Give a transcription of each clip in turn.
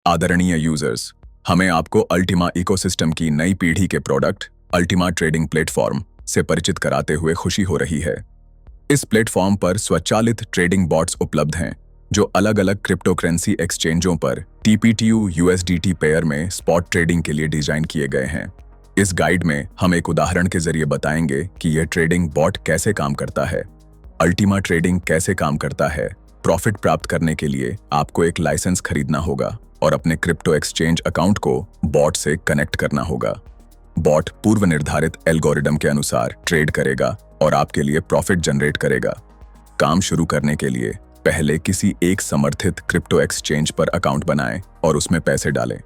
आदरणीय यूजर्स, हमें आपको अल्टीमा इकोसिस्टम की नई पीढ़ी के प्रोडक्ट अल्टीमा ट्रेडिंग प्लेटफॉर्म से परिचित कराते हुए खुशी हो रही है। इस प्लेटफॉर्म पर स्वचालित ट्रेडिंग बॉट्स उपलब्ध हैं जो अलग अलग क्रिप्टोकरेंसी एक्सचेंजों पर TPTU USDT पेयर में स्पॉट ट्रेडिंग के लिए डिजाइन किए गए हैं। इस गाइड में हम एक उदाहरण के जरिए बताएंगे कि यह ट्रेडिंग बॉट कैसे काम करता है, अल्टीमा ट्रेडिंग कैसे काम करता है। प्रॉफिट प्राप्त करने के लिए आपको एक लाइसेंस खरीदना होगा और अपने क्रिप्टो एक्सचेंज अकाउंट को बॉट से कनेक्ट करना होगा। बॉट पूर्व निर्धारित एल्गोरिदम के अनुसार ट्रेड करेगा और आपके लिए प्रॉफिट जनरेट करेगा। काम शुरू करने के लिए पहले किसी एक समर्थित क्रिप्टो एक्सचेंज पर अकाउंट बनाएं और उसमें पैसे डालें।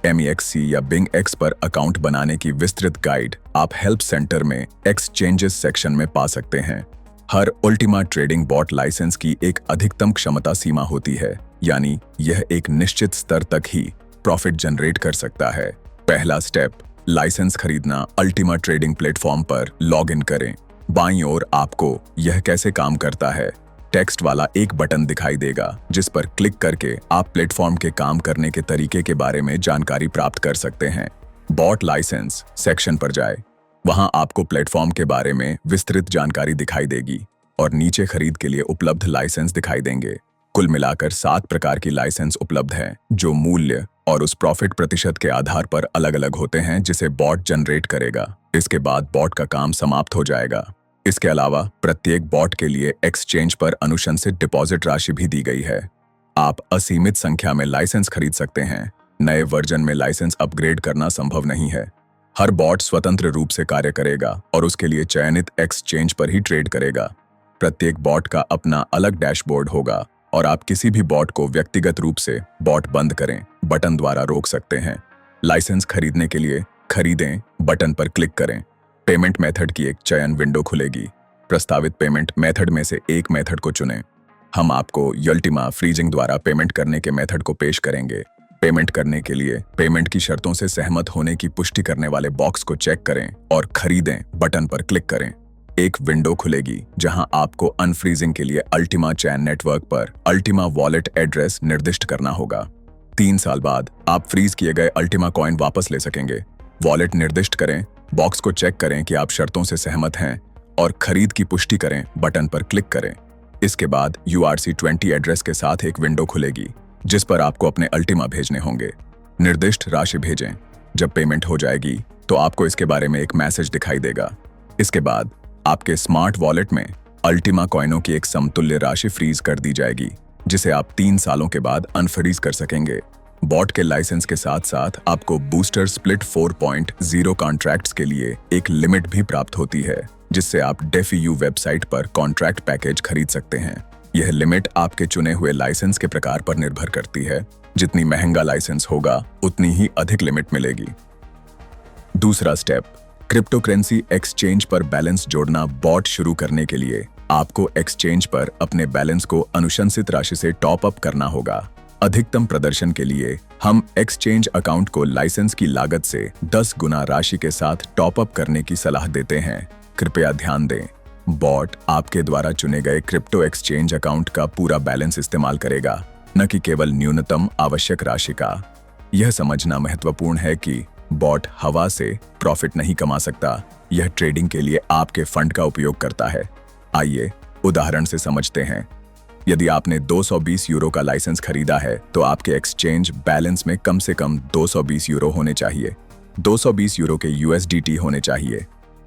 MEXC या BingX पर अकाउंट बनाने की विस्तृत गाइड आप हेल्प सेंटर में एक्सचेंजेस सेक्शन में पा सकते हैं। हर अल्टीमा ट्रेडिंग बॉट लाइसेंस की एक अधिकतम क्षमता सीमा होती है, यानी यह एक निश्चित स्तर तक ही प्रॉफिट जनरेट कर सकता है। पहला स्टेप, लाइसेंस खरीदना। अल्टीमा ट्रेडिंग प्लेटफॉर्म पर लॉग इन करें। बाईं ओर आपको यह कैसे काम करता है टेक्स्ट वाला एक बटन दिखाई देगा, जिस पर क्लिक करके आप प्लेटफॉर्म के काम करने के तरीके के बारे में जानकारी प्राप्त कर सकते हैं। बॉट लाइसेंस सेक्शन पर जाए, वहां आपको प्लेटफॉर्म के बारे में विस्तृत जानकारी दिखाई देगी और नीचे खरीद के लिए उपलब्ध लाइसेंस दिखाई देंगे। कुल मिलाकर 7 प्रकार की लाइसेंस उपलब्ध हैं, जो मूल्य और उस प्रॉफिट प्रतिशत के आधार पर अलग अलग होते हैं जिसे बॉट जनरेट करेगा। इसके बाद बॉट का काम समाप्त हो जाएगा। इसके अलावा प्रत्येक बॉट के लिए एक्सचेंज पर अनुशंसित डिपॉजिट राशि भी दी गई है। आप असीमित संख्या में लाइसेंस खरीद सकते हैं। नए वर्जन में लाइसेंस अपग्रेड करना संभव नहीं है। हर बॉट स्वतंत्र रूप से कार्य करेगा और उसके लिए चयनित एक्सचेंज पर ही ट्रेड करेगा। प्रत्येक बॉट का अपना अलग डैशबोर्ड होगा और आप किसी भी बॉट को व्यक्तिगत रूप से बॉट बंद करें बटन द्वारा रोक सकते हैं। लाइसेंस खरीदने के लिए खरीदें बटन पर क्लिक करें। पेमेंट मेथड की एक चयन विंडो खुलेगी। प्रस्तावित पेमेंट मेथड में से एक मेथड को चुनें। हम आपको अल्टीमा फ्रीजिंग द्वारा पेमेंट करने के मेथड को पेश करेंगे। पेमेंट करने के लिए पेमेंट की शर्तों से सहमत होने की पुष्टि करने वाले बॉक्स को चेक करें और खरीदें बटन पर क्लिक करें। एक विंडो खुलेगी जहां आपको अनफ्रीजिंग के लिए अल्टीमा चैन नेटवर्क पर अल्टीमा वॉलेट एड्रेस निर्दिष्ट करना होगा। 3 साल बाद आप फ्रीज किए गए अल्टीमा कॉइन वापस ले सकेंगे। वॉलेट निर्दिष्ट करें, बॉक्स को चेक करें कि आप शर्तों से सहमत हैं और खरीद की पुष्टि करें बटन पर क्लिक करें। इसके बाद URC20 एड्रेस के साथ एक विंडो खुलेगी जिस पर आपको अपने अल्टीमा भेजने होंगे। निर्दिष्ट राशि भेजें। जब पेमेंट हो जाएगी तो आपको इसके बारे में एक मैसेज दिखाई देगा। इसके बाद आपके स्मार्ट वॉलेट में अल्टीमा कॉइनों की एक समतुल्य राशि फ्रीज कर दी जाएगी, जिसे आप 3 सालों के बाद अनफ्रीज कर सकेंगे। बॉट के लाइसेंस के साथ साथ आपको बूस्टर स्प्लिट 4.0 कॉन्ट्रैक्ट्स के लिए एक लिमिट भी प्राप्त होती है, जिससे आप DeFi वेबसाइट पर कॉन्ट्रैक्ट पैकेज खरीद सकते हैं। यह लिमिट आपके चुने हुए लाइसेंस के प्रकार पर निर्भर करती है। जितनी महंगा लाइसेंस होगा उतनी ही अधिक लिमिट मिलेगी। दूसरा स्टेप, क्रिप्टोकरेंसी एक्सचेंज पर बैलेंस जोड़ना। बॉट शुरू करने के लिए आपको एक्सचेंज पर अपने बैलेंस को अनुशंसित राशि से टॉप अप करना होगा। अधिकतम प्रदर्शन के लिए हम एक्सचेंज अकाउंट को लाइसेंस की लागत से 10 गुना राशि के साथ टॉप अप करने की सलाह देते हैं। कृपया ध्यान दें, बॉट आपके द्वारा चुने गए क्रिप्टो एक्सचेंज अकाउंट का पूरा बैलेंस इस्तेमाल करेगा, न कि केवल न्यूनतम आवश्यक राशि का। यह समझना महत्वपूर्ण है कि बॉट हवा से प्रॉफिट नहीं कमा सकता। यह ट्रेडिंग के लिए आपके फंड का उपयोग करता है। आइए उदाहरण से समझते हैं। यदि आपने 220 यूरो का लाइसेंस खरीदा है तो आपके एक्सचेंज बैलेंस में कम से कम 220 यूरो होने चाहिए। 220 यूरो के USDT होने चाहिए।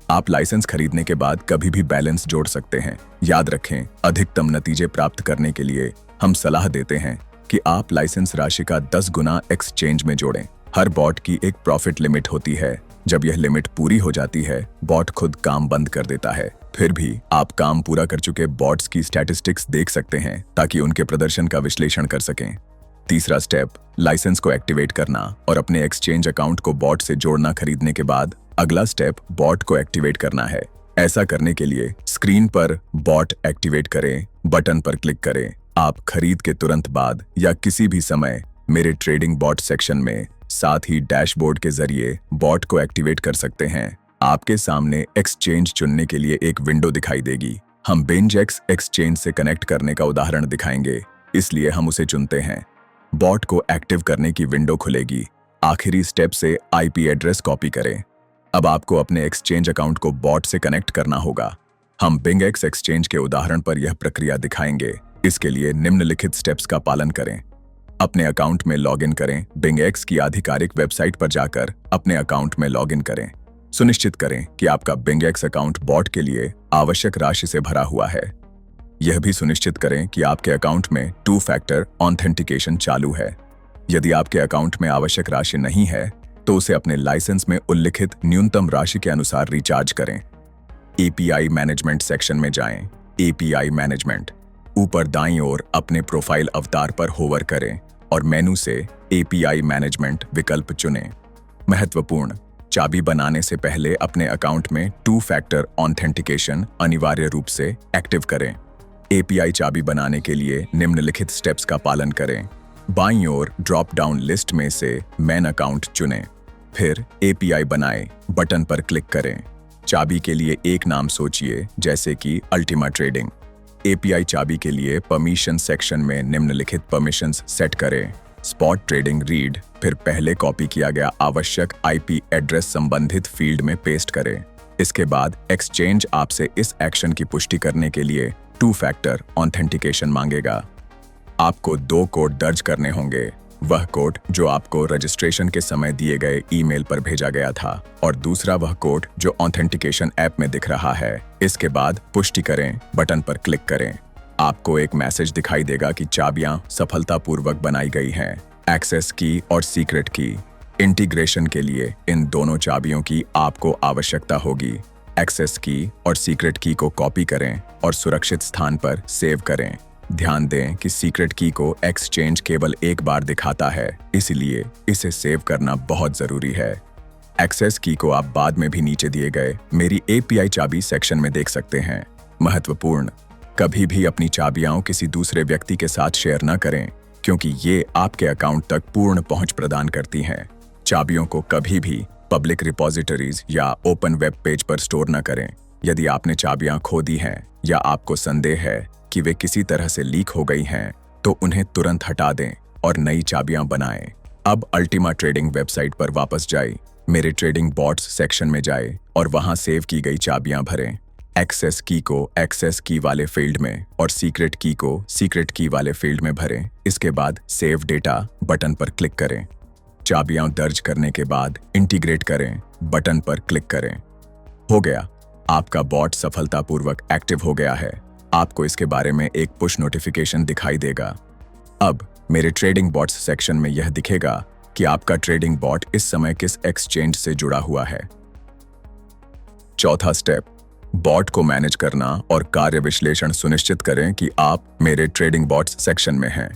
आप लाइसेंस खरीदने के बाद कभी भी बैलेंस जोड़ सकते हैं। याद रखें, अधिकतम नतीजे प्राप्त करने के लिए हम सलाह देते हैं कि आप लाइसेंस राशि का 10 गुना एक्सचेंज में जोड़ें। हर बॉट की एक प्रॉफिट लिमिट होती है। जब यह लिमिट पूरी हो जाती है, बॉट खुद काम बंद कर देता है। फिर भी आप काम पूरा कर चुके बॉट्स की स्टैटिस्टिक्स देख सकते हैं ताकि उनके प्रदर्शन का विश्लेषण कर सकें। तीसरा स्टेप, लाइसेंस को एक्टिवेट करना और अपने एक्सचेंज अकाउंट को बॉट से जोड़ना। खरीदने के बाद अगला स्टेप बॉट को एक्टिवेट करना है। ऐसा करने के लिए स्क्रीन पर बॉट एक्टिवेट करें बटन पर क्लिक करें। आप खरीद के तुरंत बाद या किसी भी समय मेरे ट्रेडिंग बॉट सेक्शन में साथ ही डैशबोर्ड के जरिए बॉट को एक्टिवेट कर सकते हैं। आपके सामने एक्सचेंज चुनने के लिए एक विंडो दिखाई देगी। हम BingX एक्सचेंज से कनेक्ट करने का उदाहरण दिखाएंगे, इसलिए हम उसे चुनते हैं। बॉट को एक्टिव करने की विंडो खुलेगी। आखिरी स्टेप से आईपी एड्रेस कॉपी करें। अब आपको अपने एक्सचेंज अकाउंट को बॉट से कनेक्ट करना होगा। हम बिंगएक्स एक्सचेंज के उदाहरण पर यह प्रक्रिया दिखाएंगे। इसके लिए निम्नलिखित स्टेप्स का पालन करें। अपने अकाउंट में लॉगिन करें। बिंगएक्स की आधिकारिक वेबसाइट पर जाकर अपने अकाउंट में लॉगिन करें। सुनिश्चित करें कि आपका बिंगएक्स अकाउंट बॉट के लिए आवश्यक राशि से भरा हुआ है। यह भी सुनिश्चित करें कि आपके अकाउंट में 2 फैक्टर ऑथेंटिकेशन चालू है। यदि आपके अकाउंट में आवश्यक राशि नहीं है तो उसे अपने लाइसेंस में उल्लिखित न्यूनतम राशि के अनुसार रिचार्ज करें। एपीआई मैनेजमेंट सेक्शन में जाएं। एपीआई मैनेजमेंट ऊपर दाईं ओर अपने प्रोफाइल अवतार पर होवर करें और मेनू से एपीआई मैनेजमेंट विकल्प चुनें। महत्वपूर्ण, चाबी बनाने से पहले अपने अकाउंट में 2 फैक्टर ऑथेंटिकेशन अनिवार्य रूप से एक्टिव करें। एपीआई चाबी बनाने के लिए निम्नलिखित स्टेप्स का पालन करें। बाईं ओर ड्रॉप डाउन लिस्ट में से मेन अकाउंट चुनें। फिर एपीआई बनाएं बटन पर क्लिक करें। चाबी के लिए एक नाम सोचिए, जैसे कि अल्टीमा ट्रेडिंग। एपीआई चाबी के लिए परमिशन सेक्शन में निम्नलिखित परमिशंस सेट करें। स्पॉट ट्रेडिंग रीड, फिर पहले कॉपी किया गया आवश्यक आईपी एड्रेस संबंधित फील्ड में पेस्ट करें। इसके बाद एक्सचेंज आपसे इस एक्शन की पुष्टि करने के लिए 2 फैक्टर ऑथेंटिकेशन मांगेगा। आपको 2 कोड दर्ज करने होंगे। वह कोड जो आपको रजिस्ट्रेशन के समय दिए गए ईमेल पर भेजा गया था और दूसरा वह कोड जो ऑथेंटिकेशन ऐप में दिख रहा है। इसके बाद पुष्टि करें बटन पर क्लिक करें। आपको एक मैसेज दिखाई देगा कि चाबियां सफलतापूर्वक बनाई गई हैं। एक्सेस की और सीक्रेट की इंटीग्रेशन के लिए इन दोनों चाबियों की आपको आवश्यकता होगी। एक्सेस की और सीक्रेट की को कॉपी करें और सुरक्षित स्थान पर सेव करें। ध्यान दें कि सीक्रेट की को एक्सचेंज केवल एक बार दिखाता है, इसलिए इसे सेव करना बहुत जरूरी है। एक्सेस की को आप बाद में भी नीचे दिए गए मेरी एपीआई चाबी सेक्शन में देख सकते हैं। महत्वपूर्ण, कभी भी अपनी चाबियां किसी दूसरे व्यक्ति के साथ शेयर न करें, क्योंकि ये आपके अकाउंट तक पूर्ण पहुंच प्रदान करती हैं। चाबियों को कभी भी पब्लिक रिपोजिटरीज या ओपन वेब पेज पर स्टोर न करें। यदि आपने चाबियां खो दी हैं या आपको संदेह है कि वे किसी तरह से लीक हो गई हैं, तो उन्हें तुरंत हटा दें और नई चाबियां बनाएं। अब अल्टीमा ट्रेडिंग वेबसाइट पर वापस जाएं, मेरे ट्रेडिंग बॉट्स सेक्शन में जाएं और वहां सेव की गई चाबियां भरें। एक्सेस की को एक्सेस की वाले फील्ड में और सीक्रेट की को सीक्रेट की वाले फील्ड में भरें। इसके बाद सेव डेटा बटन पर क्लिक करें। चाबियां दर्ज करने के बाद इंटीग्रेट करें बटन पर क्लिक करें। हो गया, आपका बॉट सफलतापूर्वक एक्टिव हो गया है। आपको इसके बारे में एक पुश नोटिफिकेशन दिखाई देगा। अब मेरे ट्रेडिंग बॉट्स सेक्शन में यह दिखेगा कि आपका ट्रेडिंग बॉट इस समय किस एक्सचेंज से जुड़ा हुआ है। चौथा स्टेप, बॉट को मैनेज करना और कार्य विश्लेषण सुनिश्चित करें कि आप मेरे ट्रेडिंग बॉट्स सेक्शन में हैं।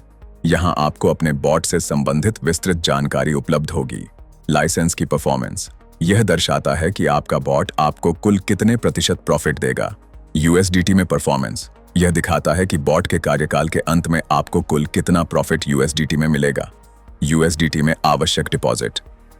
यहां आपको अपने बॉट से संबंधित विस्तृत जानकारी उपलब्ध होगी। लाइसेंस की परफॉर्मेंस, यह दर्शाता है कि आपका बॉट आपको कुल कितने प्रतिशत प्रॉफिट देगा। यूएसडीटी में परफॉर्मेंस, यह दिखाता है कि बॉट के कार्यकाल के अंत में आपको कुल कितना प्रॉफिट यूएसडीटी में मिलेगा। यूएसडीटी में आवश्यक डिपॉजिट,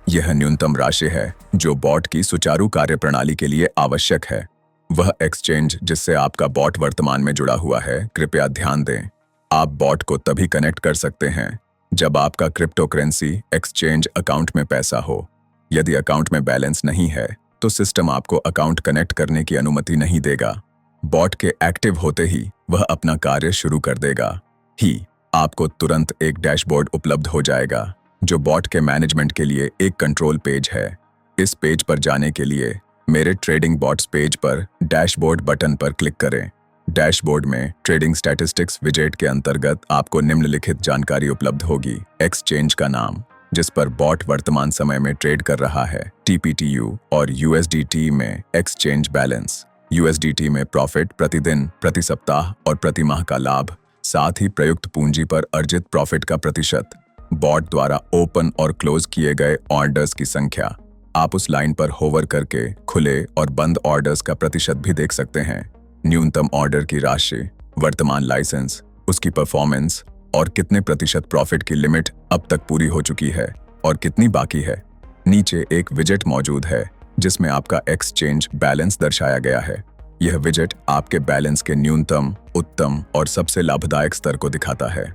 यह न्यूनतम राशि है जो बॉट की सुचारू कार्यप्रणाली के लिए आवश्यक है। वह एक्सचेंज जिससे आपका बॉट वर्तमान में जुड़ा हुआ है, कृपया ध्यान दें, आप बॉट को तभी कनेक्ट कर सकते हैं जब आपका क्रिप्टो करेंसी एक्सचेंज अकाउंट में पैसा हो। यदि अकाउंट में बैलेंस नहीं है तो सिस्टम आपको अकाउंट कनेक्ट करने की अनुमति नहीं देगा। बॉट के एक्टिव होते ही वह अपना कार्य शुरू कर देगा ही आपको तुरंत एक डैशबोर्ड उपलब्ध हो जाएगा जो बॉट के मैनेजमेंट के लिए एक कंट्रोल पेज है। इस पेज पर जाने के लिए मेरे ट्रेडिंग बॉट्स पेज पर डैशबोर्ड बटन पर क्लिक करें। डैशबोर्ड में ट्रेडिंग स्टैटिस्टिक्स विजेट के अंतर्गत आपको निम्नलिखित जानकारी उपलब्ध होगी। एक्सचेंज का नाम जिस पर बॉट वर्तमान समय में ट्रेड कर रहा है, TPTU और USDT में एक्सचेंज बैलेंस, USDT में प्रॉफिट प्रतिदिन, प्रति सप्ताह और प्रति माह का लाभ, साथ ही प्रयुक्त पूंजी पर अर्जित प्रॉफिट का प्रतिशत, बॉट द्वारा ओपन और क्लोज किए गए ऑर्डर्स की संख्या। आप उस लाइन पर होवर करके खुले और बंद ऑर्डर्स का प्रतिशत भी देख सकते हैं। न्यूनतम ऑर्डर की राशि, वर्तमान लाइसेंस, उसकी परफॉर्मेंस और कितने प्रतिशत प्रॉफिट की लिमिट अब तक पूरी हो चुकी है और कितनी बाकी है। नीचे एक विजेट मौजूद है जिसमें आपका एक्सचेंज बैलेंस दर्शाया गया है। यह विजेट आपके बैलेंस के न्यूनतम, उत्तम और सबसे लाभदायक स्तर को दिखाता है।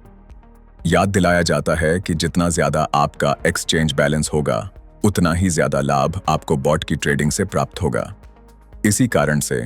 याद दिलाया जाता है कि जितना ज्यादा आपका एक्सचेंज बैलेंस होगा उतना ही ज्यादा लाभ आपको बॉट की ट्रेडिंग से प्राप्त होगा। इसी कारण से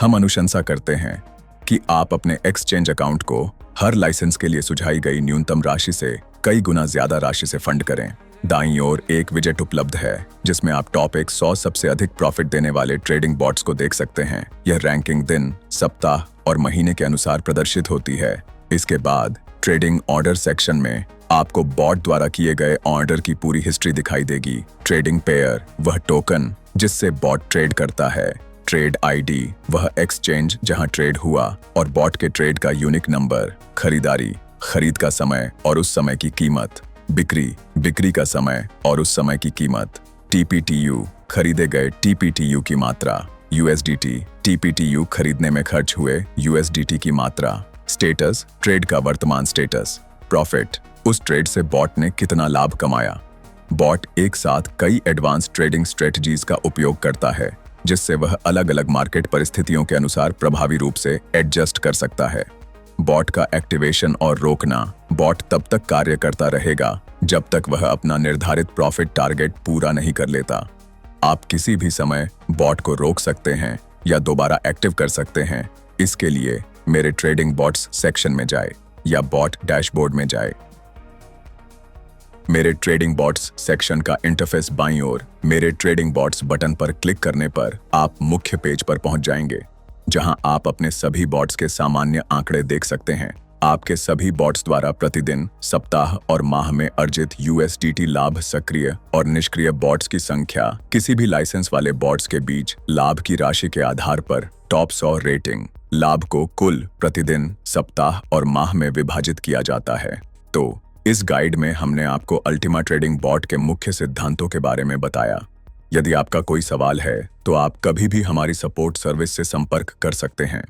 हम अनुशंसा करते हैं कि आप अपने एक्सचेंज अकाउंट को हर लाइसेंस के लिए सुझाई गई न्यूनतम राशि से कई गुना ज्यादा राशि से फंड करें। दाईं ओर एक विजेट उपलब्ध है जिसमें आप टॉप 100 सबसे अधिक प्रॉफिट देने वाले ट्रेडिंग बॉट्स को देख सकते हैं। यह रैंकिंग दिन, सप्ताह और महीने के अनुसार प्रदर्शित होती है। इसके बाद ट्रेडिंग ऑर्डर सेक्शन में आपको बॉट द्वारा किए गए ऑर्डर की पूरी हिस्ट्री दिखाई देगी। ट्रेडिंग पेयर वह टोकन जिससे बॉट ट्रेड करता है। ट्रेड आईडी वह एक्सचेंज जहां ट्रेड हुआ और बॉट के ट्रेड का यूनिक नंबर। खरीदारी खरीद का समय और उस समय की कीमत। बिक्री का समय और उस समय की कीमत। टीपीटीयू खरीदे गए टीपीटीयू की मात्रा। यूएसडीटी टीपीटीयू खरीदने में खर्च हुए यूएसडीटी की मात्रा। स्टेटस ट्रेड का वर्तमान स्टेटस। प्रॉफिट उस ट्रेड से बॉट ने कितना लाभ कमाया। बॉट एक साथ कई एडवांस ट्रेडिंग स्ट्रेटजीज का उपयोग करता है जिससे वह अलग अलग मार्केट परिस्थितियों के अनुसार प्रभावी रूप से एडजस्ट कर सकता है। बॉट का एक्टिवेशन और रोकना बॉट तब तक कार्य करता रहेगा जब तक वह अपना निर्धारित प्रॉफिट टारगेट पूरा नहीं कर लेता। आप किसी भी समय बॉट को रोक सकते हैं या दोबारा एक्टिव कर सकते हैं। इसके लिए मेरे ट्रेडिंग बॉट्स सेक्शन में जाए या बॉट डैशबोर्ड में जाए। मेरे ट्रेडिंग बॉट्स सेक्शन का इंटरफेस बाईं ओर मेरे ट्रेडिंग बॉट्स बटन पर क्लिक करने पर आप मुख्य पेज पर पहुंच जाएंगे जहां आप अपने सभी बॉट्स के सामान्य आंकड़े देख सकते हैं। आपके सभी बॉट्स द्वारा प्रतिदिन, सप्ताह और माह में अर्जित यूएसडीटी लाभ, सक्रिय और निष्क्रिय बॉट्स की संख्या, किसी भी लाइसेंस वाले बॉट्स के बीच लाभ की राशि के आधार पर टॉप 100 रेटिंग। लाभ को कुल प्रतिदिन, सप्ताह और माह में विभाजित किया जाता है। तो इस गाइड में हमने आपको अल्टीमा ट्रेडिंग बॉट के मुख्य सिद्धांतों के बारे में बताया। यदि आपका कोई सवाल है तो आप कभी भी हमारी सपोर्ट सर्विस से संपर्क कर सकते हैं।